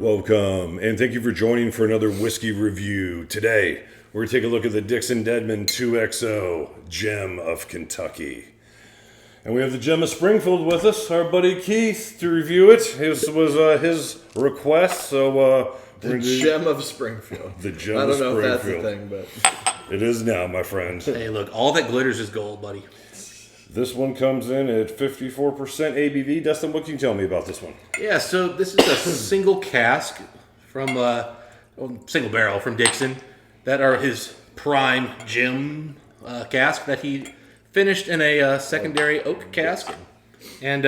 Welcome, and thank you for joining for another whiskey review. Today, we're going to take a look at the Dixon Deadman 2XO, Gem of Kentucky. And we have the Gem of Springfield with us, our buddy Keith, to review it. His was his request, so... the Gem of Springfield. The Gem of Springfield. I don't know if that's the thing, but... It is now, my friend. Hey, look, all that glitters is gold, buddy. This one comes in at 54% ABV. Dustin, what can you tell me about this one? Yeah, so this is a single cask from, single barrel from Dixon. That are his prime gem cask that he finished in a secondary oak cask. And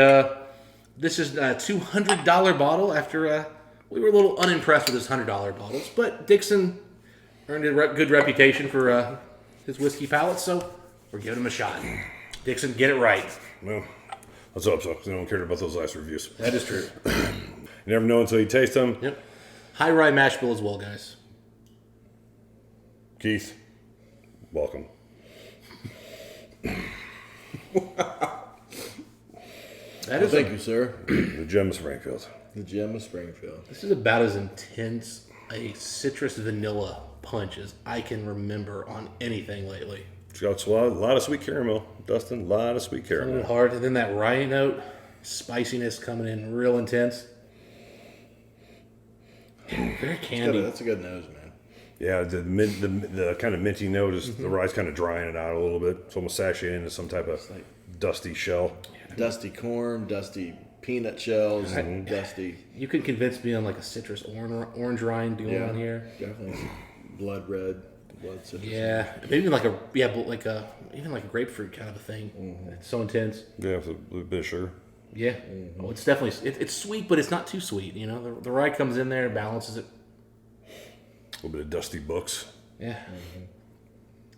this is a $200 bottle after we were a little unimpressed with his $100 bottles. But Dixon earned a good reputation for his whiskey palate, so we're giving him a shot. Dixon, get it right. Well, let's hope so, because no one cared about those last reviews. That is true. You never know until you taste them. Yep. High rye mash bill as well, guys. Keith, welcome. Thank you, sir. The Gem of Springfield. The Gem of Springfield. This is about as intense a citrus vanilla punch as I can remember on anything lately. It's got a lot of sweet caramel, Dustin. A lot of sweet caramel. Coming in hard, and then that rye note, spiciness coming in real intense. Very candy. That's a good nose, man. Yeah, the kind of minty note is the rye's kind of drying it out a little bit. It's almost sashaying into some type of dusty shell. Dusty corn, dusty peanut shells, and dusty. You could convince me on like a citrus orange rind deal on here. Definitely blood red. Blood citrus. Yeah, maybe like even like a grapefruit kind of a thing. Mm-hmm. It's so intense. Yeah, with a little bit of sugar. Yeah, oh, it's definitely it's sweet, but it's not too sweet. You know, the rye comes in there, balances it. A little bit of dusty books. Yeah,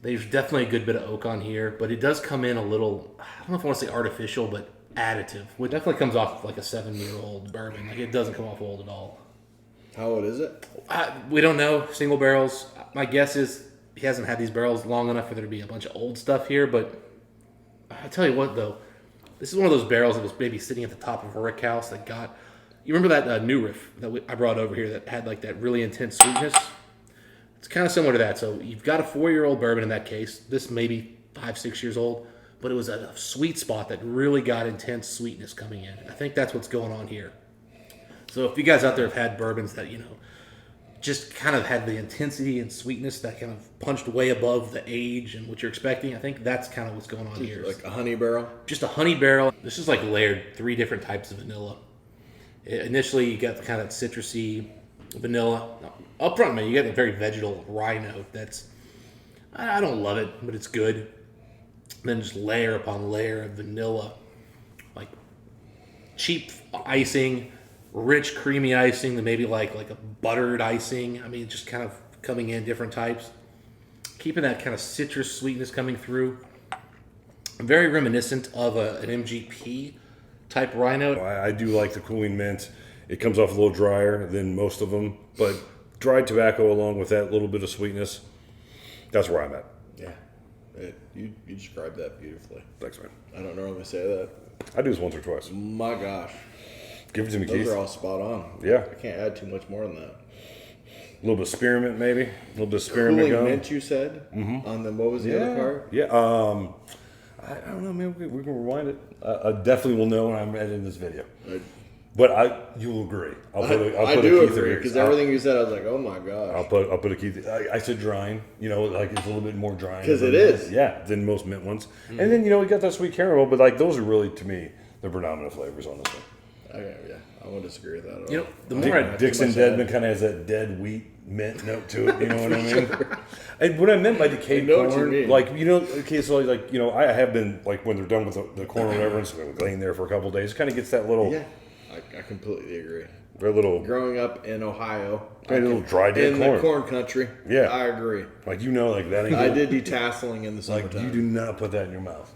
there's definitely a good bit of oak on here, but it does come in a little. I don't know if I want to say artificial, but additive. It definitely comes off like a 7-year-old bourbon. Like it doesn't come off old at all. How old is it? We don't know. Single barrels. My guess is he hasn't had these barrels long enough for there to be a bunch of old stuff here, but I tell you what, though, this is one of those barrels that was maybe sitting at the top of a rick house that got... You remember that new riff that I brought over here that had like that really intense sweetness? It's kind of similar to that. So you've got a 4-year-old bourbon in that case. This may be 5-6 years old, but it was a sweet spot that really got intense sweetness coming in. I think that's what's going on here. So if you guys out there have had bourbons that, just kind of had the intensity and sweetness that kind of punched way above the age and what you're expecting, I think that's kind of what's going on here. Like a honey barrel? Just a honey barrel. This is like layered 3 different types of vanilla. Initially, you got the kind of citrusy vanilla. Up front, man, you get a very vegetal rye note that's, I don't love it, but it's good. And then just layer upon layer of vanilla. Like cheap icing, rich, creamy icing, then maybe like a buttered icing. I mean, just kind of coming in different types. Keeping that kind of citrus sweetness coming through. Very reminiscent of an MGP type rye note. I do like the cooling mint. It comes off a little drier than most of them, but dried tobacco along with that little bit of sweetness, that's where I'm at. Yeah. You described that beautifully. Thanks, man. I don't normally say that. I do this once or twice. My gosh. Give it to me, Keith. Those are all spot on. Yeah. I can't add too much more than that. A little bit of spearmint, maybe. A little bit of spearmint Cooling gum. mint, you said? Mm-hmm. On the, what was the other part? Yeah. I don't know, man. We can rewind it. I definitely will know when I'm editing this video. But you will agree. I do agree, because everything you said, I was like, oh my gosh. I'll put a Keith. I said drying. Like it's a little bit more drying. Because it is. Yeah, than most mint ones. Mm-hmm. And then, we got that sweet caramel, but like those are really, to me, the predominant flavors on this one. Yeah, I won't disagree with that at all. The more Dixon Deadman kind of has that dead wheat mint note to it. You know what I mean? And what I meant by decayed corn, okay, so I have been like when they're done with the corn or whatever, and so they're laying there for a couple of days, it kind of gets that little. Yeah, I completely agree. Very little. Growing up in Ohio, very little dry dead corn. In the corn country. Yeah, I agree. Like that ain't. I did detasseling in the summertime. Like you do not put that in your mouth.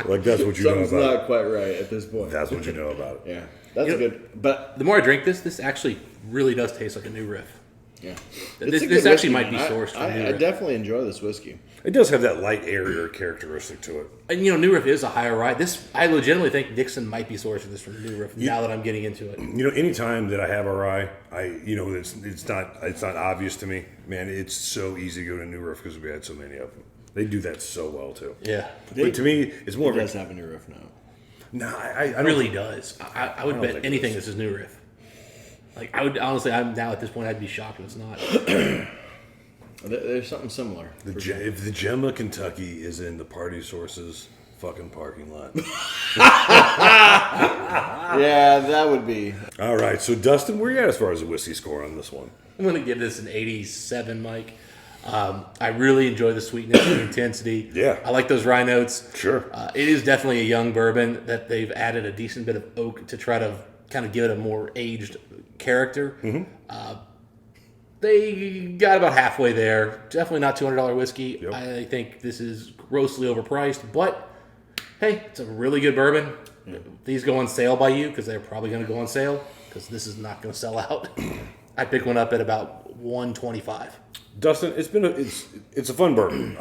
Like that's what you know about. Something's not quite right at this point. That's what you know about it. Yeah, that's good. But the more I drink this actually really does taste like a new riff. Yeah. This actually might be sourced from New I Riff. definitely enjoy this whiskey. It does have that light, airier characteristic to it. And New Riff is a higher rye. I legitimately think Dixon might be sourcing this from New Riff. Now that I'm getting into it, Anytime that I have a rye, it's not obvious to me. Man, it's so easy to go to New Riff because we had so many of them. They do that so well too. yeah, But to me, it's more It of does a. have a new riff now. No, I it don't really does. I would don't bet think it anything is. this is New Riff. Like I would honestly, I'm now at this point, I'd be shocked if it's not. There's something similar. If the Gem of Kentucky is in the Party Sources fucking parking lot. Yeah, that would be. All right, so Dustin, where you at as far as the whiskey score on this one? I'm going to give this an 87, Mike. I really enjoy the sweetness and intensity. Yeah. I like those rye notes. Sure. It is definitely a young bourbon that they've added a decent bit of oak to try to kind of give it a more aged character. Mm-hmm. They got about halfway there. Definitely not $200 whiskey. Yep. I think this is grossly overpriced, but hey, it's a really good bourbon. These go on sale by you because they're probably going to go on sale because this is not going to sell out. I picked one up at about $125. Dustin, it's a fun bourbon.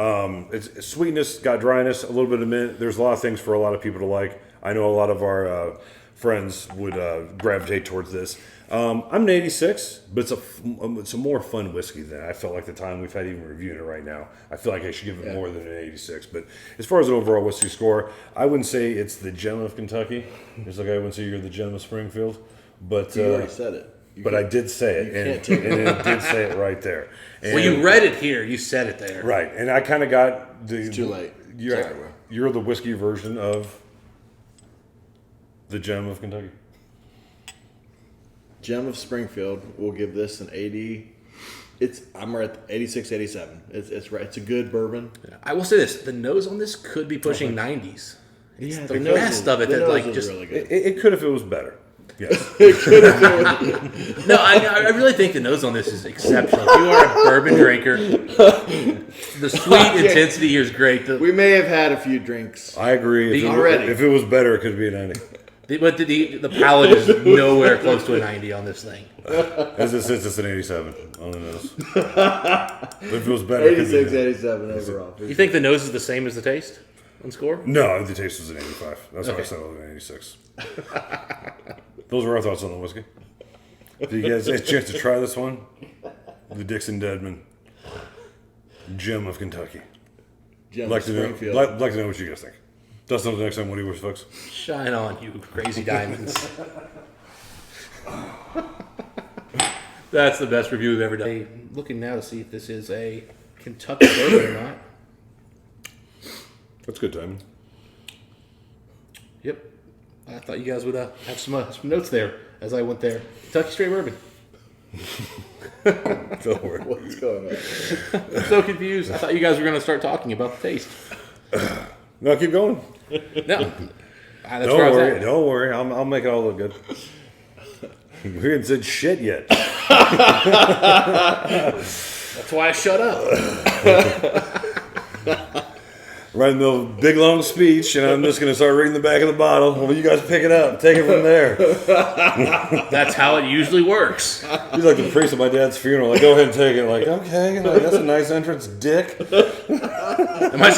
It's sweetness, got dryness, a little bit of mint. There's a lot of things for a lot of people to like. I know a lot of our friends would gravitate towards this. I'm an 86, but it's a more fun whiskey than I felt like the time we've had even reviewing it right now. I feel like I should give it more than an 86. But as far as an overall whiskey score, I wouldn't say it's the Gem of Kentucky. Just like I wouldn't say you're the Gem of Springfield. But You already said it. but I did say it, and it did say it right there. And, Well, you read it here. You said it there. right, and I kind of got the. It's too late. You're, Sorry, bro. you're the whiskey version of the Gem of Kentucky. Gem of Springfield. We'll give this an 80. I'm right at 86, 87. It's right. It's a good bourbon. I will say this: the nose on this could be pushing 90s. It's Yeah, the the nose rest is- of it the that nose like is just really good. It could if it was better. Yes. no. I really think the nose on this is exceptional. If you are a bourbon drinker, the sweet intensity here is great. We may have had a few drinks. I agree. Already. If it was better, it could be a 90. But the palate is nowhere close to a 90 on this thing. As it sits, it's an 87 on the nose. But if it was better, it could be 86, a 87 overall. You think the nose is the same as the taste on score? No, the taste was an 85. That's why I Okay. said it was an 86. Those were our thoughts on the whiskey. Did you guys get a chance to try this one? The Dixon Deadman Gem of Kentucky. Gem Like of to know, Springfield. like to know what you guys think. Dustin, until next time, what do you wish, folks? Shine on, you crazy diamonds. That's the best review we've ever done. Hey, looking now to see if this is a Kentucky bourbon or not. That's good timing. Yep. I thought you guys would have some notes there as I went there. Kentucky straight bourbon. Don't worry. What's going on? I'm so confused. I thought you guys were going to start talking about the taste. No, keep going. No. That's Don't where I was worry. at. Don't worry. I'll make it all look good. We haven't said shit yet. That's why I shut up. Right in the middle of a big long speech, and I'm just going to start reading the back of the bottle. Well, you guys pick it up. Take it from there. That's how it usually works. He's like the priest at my dad's funeral. Like, go ahead and take it. Like, okay, like, that's a nice entrance, dick. Am I